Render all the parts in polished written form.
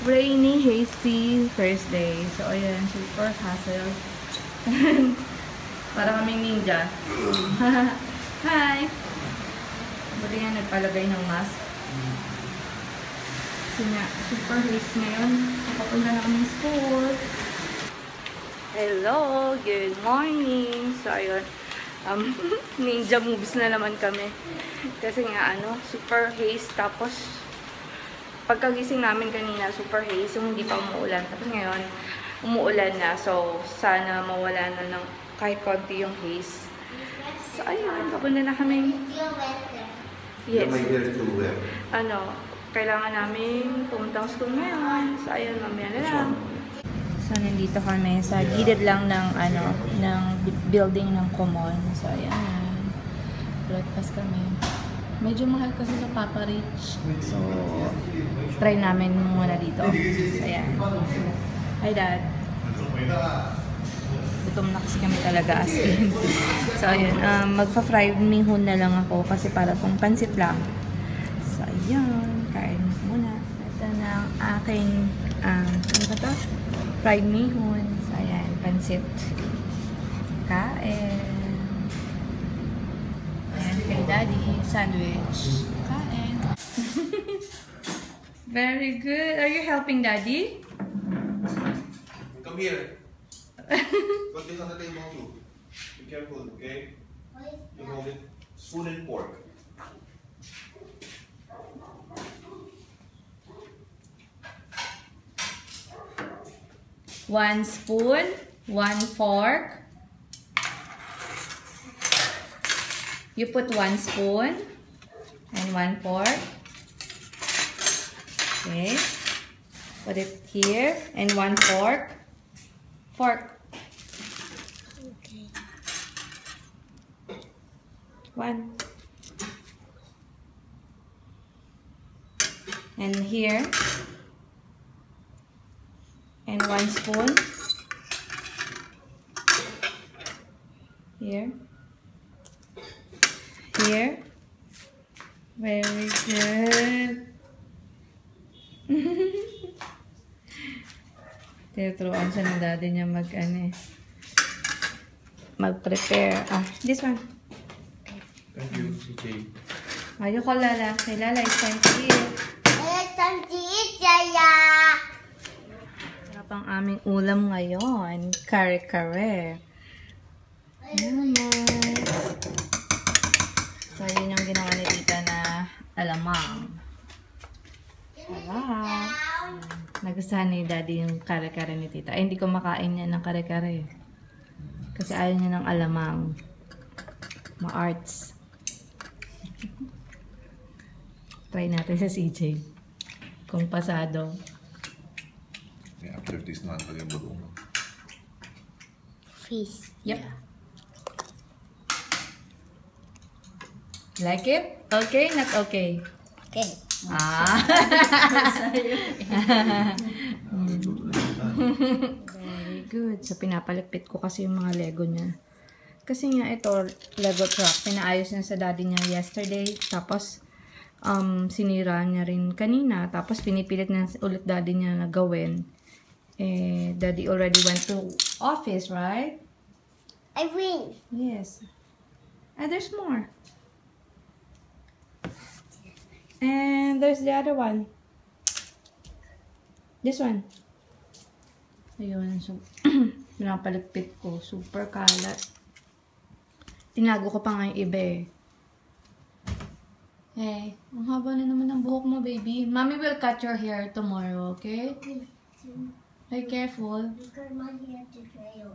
Rainy, hazy Thursday. So, ayan, super hassle. Para kaming ninja. Hi! Buti nga nagpalagay ng mask. Kasi nga, super hazy ngayon. Papunta na kaming school. Hello! Good morning! So, ayun. Ninja moves na naman kami. Kasi nga, super haze. Tapos, pagkagising namin kanina, super haze. So, hindi pa umuulan. Tapos ngayon, umuulan na. So, sana mawala na ng kahit konti yung haze. So, ayun. Papunta na kami. Yes. Kailangan namin pumuntang school ngayon. So, ayun, mamaya na lang. So, nandito kami sa gilid lang ng, ng building ng Common. So, ayan. Breakfast kami. Medyo mahal kasi sa Papa Rich. So, try namin muna dito. So, ayan. Hi, Dad. Gutom na kasi kami talaga as in. So, ayun. Magpa-fried mihon na lang ako kasi para pong pansit lang. So, ayan. Kain muna. Ito na ang aking, ano ba ito? Fried mihon. So, ayan. Pansit. Kain. Ayan kay Daddy. Sandwich. Kain. Very good. Are you helping Daddy? Come here. Put this on the table too. Be careful, okay? You hold it. Spoon and fork. One spoon, one fork. You put one spoon and one fork. Okay. Put it here and one fork. Fork. Okay. One. And here. And one spoon. Here. Here. Very good. Tinuturuan siya ng daddy niya mag-prepare. This one. Thank you, CJ. Ayoko, Lala. Kay Lala, it's time to eat. It's time to eat, Yaya. Sarap ang aming ulam ngayon. Kare-kare. Naman. So, yun yung ginawa ni Tita na alamang. Sarap. Nagustuhan ni Daddy yung kare-kare ni Tita. Ay, hindi ko makain niya ng kare-kare. Kasi ayaw niya ng alamang. Ma-arts. Try natin sa CJ. Kung pasado. Yeah, after this na ang mo. Fish. Yep. Like it? Okay? Not okay? Okay. Very good. So, pinapalikpit ko kasi yung mga Lego niya. Kasi nga ito, Lego truck, pinaayos niya sa daddy niya yesterday. Tapos, sinira niya rin kanina. Tapos, pinipilit niya ulit daddy niya na gawin. Daddy already went to office, right? I win. Yes. And there's more. And there's the other one. This one. Ayun. So, pinapaligpit ko. Super kalat. Tinago ko pa nga yung iba eh. Hey, ang haba na naman ng buhok mo, baby. Mommy will cut your hair tomorrow, okay? Be careful. Because my hair to trail.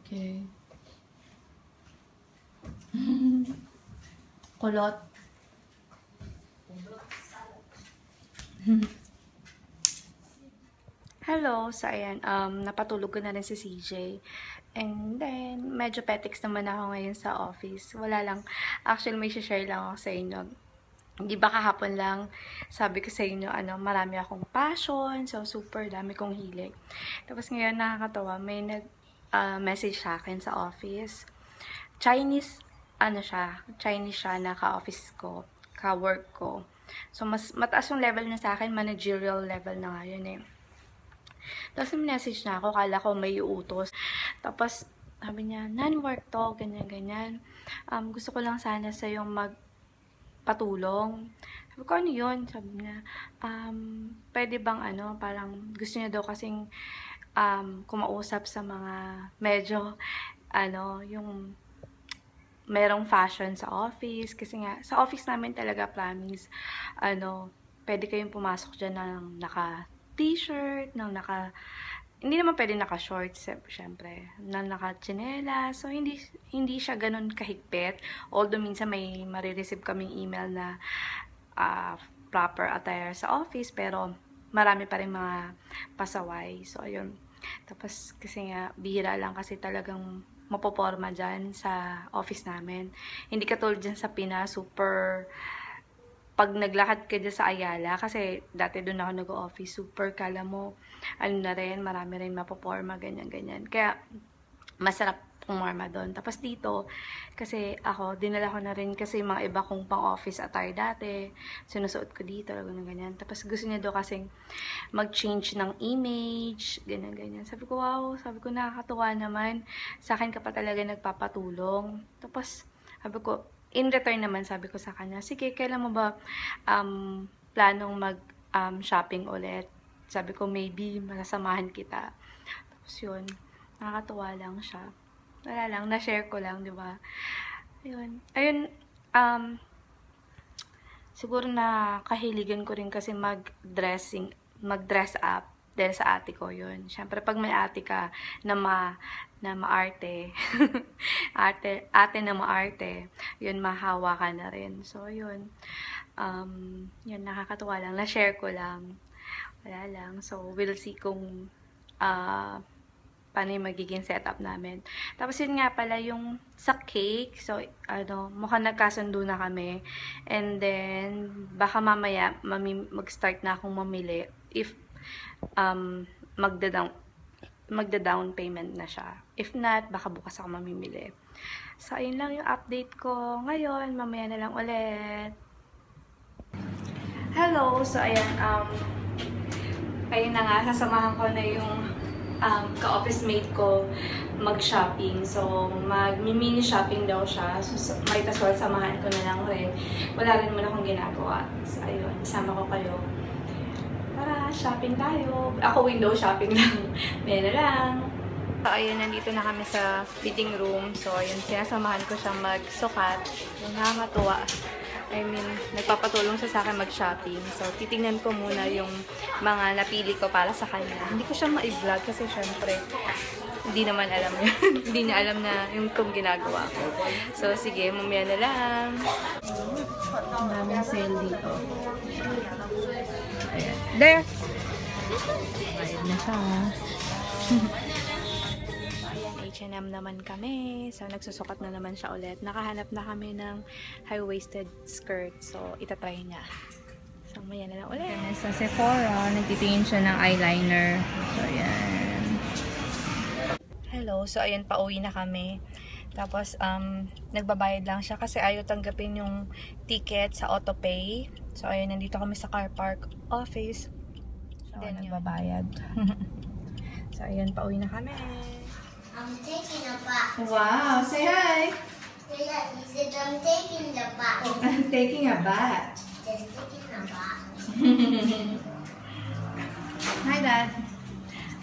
Okay. Kulot. Hello, so ayan, napatulog ko na rin si CJ. And then, medyo petics naman ako ngayon sa office. Wala lang, actually may share lang ako sa inyo. Di ba kahapon lang, sabi ko sa inyo, marami akong passion, so super dami kong hilig. Tapos ngayon, nakakatawa, may nag-message sa akin sa office. Chinese siya na ka-office ko, ka-work ko. So, mas mataas yung level niya sa akin, managerial level na nga yun eh. Tapos message na ako, kala ko may utos. Tapos sabi niya, non-work to, ganyan-ganyan. Gusto ko lang sana sa yung magpatulong. Sabi ko, ano yun? Sabi niya, pwede bang parang gusto niya daw kasing kumausap sa mga medyo, yung merong fashion sa office. Kasi nga, sa office namin talaga, promise, pwede kayong pumasok dyan ng naka-t-shirt, hindi naman pwede naka-shorts, syempre, ng naka-chinela. So, hindi siya ganun kahigpit. Although, minsan may marireceive kaming email na proper attire sa office, pero marami pa rin mga pasaway. So, ayun. Tapos, kasi nga, bihira lang kasi talagang mapoporma dyan sa office namin. Hindi katulad dyan sa Pinas, super, pag naglakad ka dyan sa Ayala, kasi dati doon ako nag-office, super, kala mo, na rin, marami rin mapoporma, ganyan-ganyan. Kaya, masarap pumorma doon. Tapos dito, kasi ako, dinala ko na rin kasi mga iba kong pang-office attire dati. Sinusuot ko dito, ganyan. Tapos gusto niya doon kasing mag-change ng image, ganyan-ganyan. Sabi ko, wow, sabi ko, nakakatuwa naman. Sa akin ka pa talaga nagpapatulong. Tapos, sabi ko, in return naman, sabi ko sa kanya, sige, kailan mo ba planong mag-shopping ulit? Sabi ko, maybe, masasamahan kita. Tapos yun, nakakatuwa lang siya. Wala lang, na-share ko lang, di ba? Ayun, siguro na kahiligan ko rin kasi mag-dress up dahil sa ate ko yun. Siyempre, pag may ate ka na maarte, ate na maarte, yun, mahawa ka na rin. So, yun, nakakatuwa lang. Na-share ko lang. Wala lang. So, we'll see kung paano yung magiging setup namin. Tapos yun nga pala yung sa cake. So, mukhang nagkasundo na kami. And then, baka mamaya mag-start na akong mamili if magda-down payment na siya. If not, baka bukas ako mamimili. So, ayun lang yung update ko ngayon. Mamaya na lang ulit. Hello! So, ayan, ayun na nga, sasamahan ko na yung ka-office mate ko mag-shopping. So, mag-mini shopping daw siya. So, might as well samahan ko na lang rin. Wala rin naman akong ginagawa. So, ayun, isama ko kayo. Tara, shopping tayo. Ako window shopping lang. Meron lang. So, ayun, nandito na kami sa fitting room. So, ayun, sinasamahan ko siyang mag-sukat. Nakakatuwa. I mean, nagpapatulong siya sa akin mag-shopping. So, titingnan ko muna yung mga napili ko para sa kanya. Hindi ko siya ma-vlog kasi syempre, hindi naman alam niya. Hindi niya alam na yung itong ginagawa ko. So, sige, mamaya na lang. Ang daming sale dito. Ayan. There! Bayad na siya. H&M naman kami. So, nagsusukat na naman siya ulit. Nakahanap na kami ng high-waisted skirt. So, itatry niya. So, maya na lang ulit. Sa Sephora, nagtitingin siya ng eyeliner. So, ayan. Hello. So, ayan, pauwi na kami. Tapos, nagbabayad lang siya kasi ayaw tanggapin yung ticket sa autopay. So, ayan, nandito kami sa car park office. So, nagbabayad. So, ayan, pauwi na kami. I'm taking a bath. Wow, say hi. Yeah, he said I'm taking the bath. I'm taking a bath. Just taking a bath. Hi, Dad.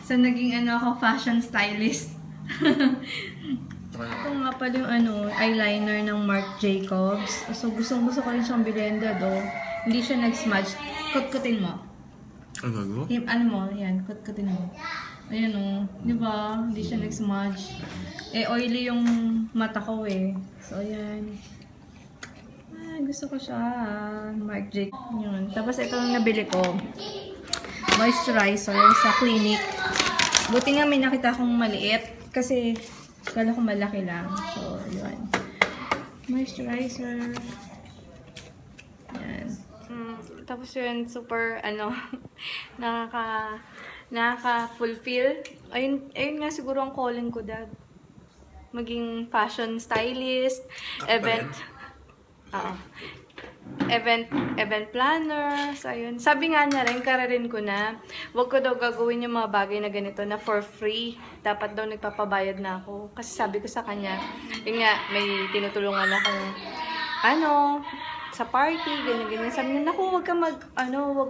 So, naging ako, fashion stylist. Ito nga pala yung eyeliner ng Marc Jacobs. So, gusto ko rin siyang bilhin, Dad. Hindi siya nag-smudge. Kut-kutin mo. Ano? Ano mo? Yan, kut-kutin mo. Ayan di ba? Hindi siya nag-smudge. Oily yung mata ko So, ayan. Gusto ko siya. Marc Jacobs. Yun. Tapos, ito yung nabili ko. Moisturizer sa Clinique. Buti nga may nakita akong maliit. Kasi, kala ko malaki lang. So, yun. Moisturizer. Ayan. Tapos yun, super, nakaka-fulfill. Ayun nga siguro ang calling ko, Dad. Maging fashion stylist, event. event planner. So, ayun. Sabi nga niya rin, kararin ko na, wag ko daw gagawin yung mga bagay na ganito na for free. Dapat daw nagpapabayad na ako. Kasi sabi ko sa kanya, yun nga, may tinutulungan akong, sa party, ganyan-ganyan. Sabi niya, naku, wag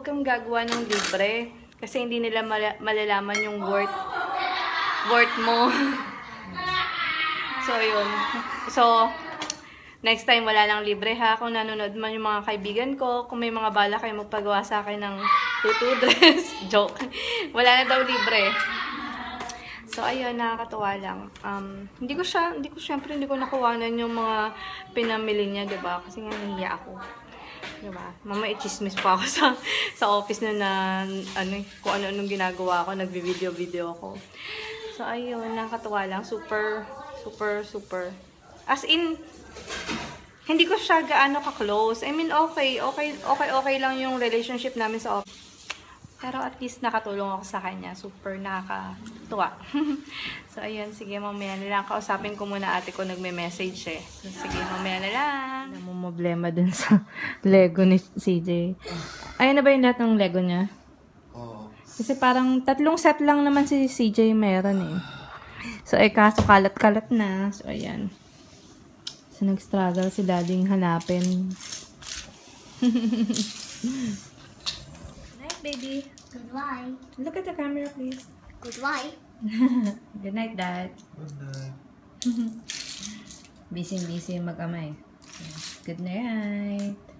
kang gagawa ng libre. Kasi hindi nila malalaman yung worth mo. So, yun. So, next time, wala lang libre ha. Kung nanonood man yung mga kaibigan ko, kung may mga bala kayo magpagawa sa akin ng tutu dress, joke. Wala na daw libre. So, ayun, nakakatuwa lang. Hindi ko nakuwanan yung mga pinamili niya, diba? Kasi nga nahiya ako. Diba? Mama, i-chismis pa ako sa office na kung ano-anong ginagawa ko, nagbi-video ako. So, ayun, nakakatuwa lang. Super. As in, hindi ko siya gaano ka-close. I mean, okay lang yung relationship namin sa office. Pero at least nakatulong ako sa kanya. Super nakakatuwa. So, ayun. Sige, mamaya na lang. Kausapin ko muna ate ko nagme-message eh. So, sige, mamaya na lang. Namumblema dun sa Lego ni CJ. Ayun na ba yung lahat ng Lego niya? Oo. Kasi parang 3 set lang naman si CJ meron eh. So, kaso kalat-kalat na. So, ayan. So, nag-struggle si daddyng hanapin. Night, baby. Goodbye. Look at the camera, please. Goodbye. Good night, Dad. Good night. Busy mag-amay. Good night.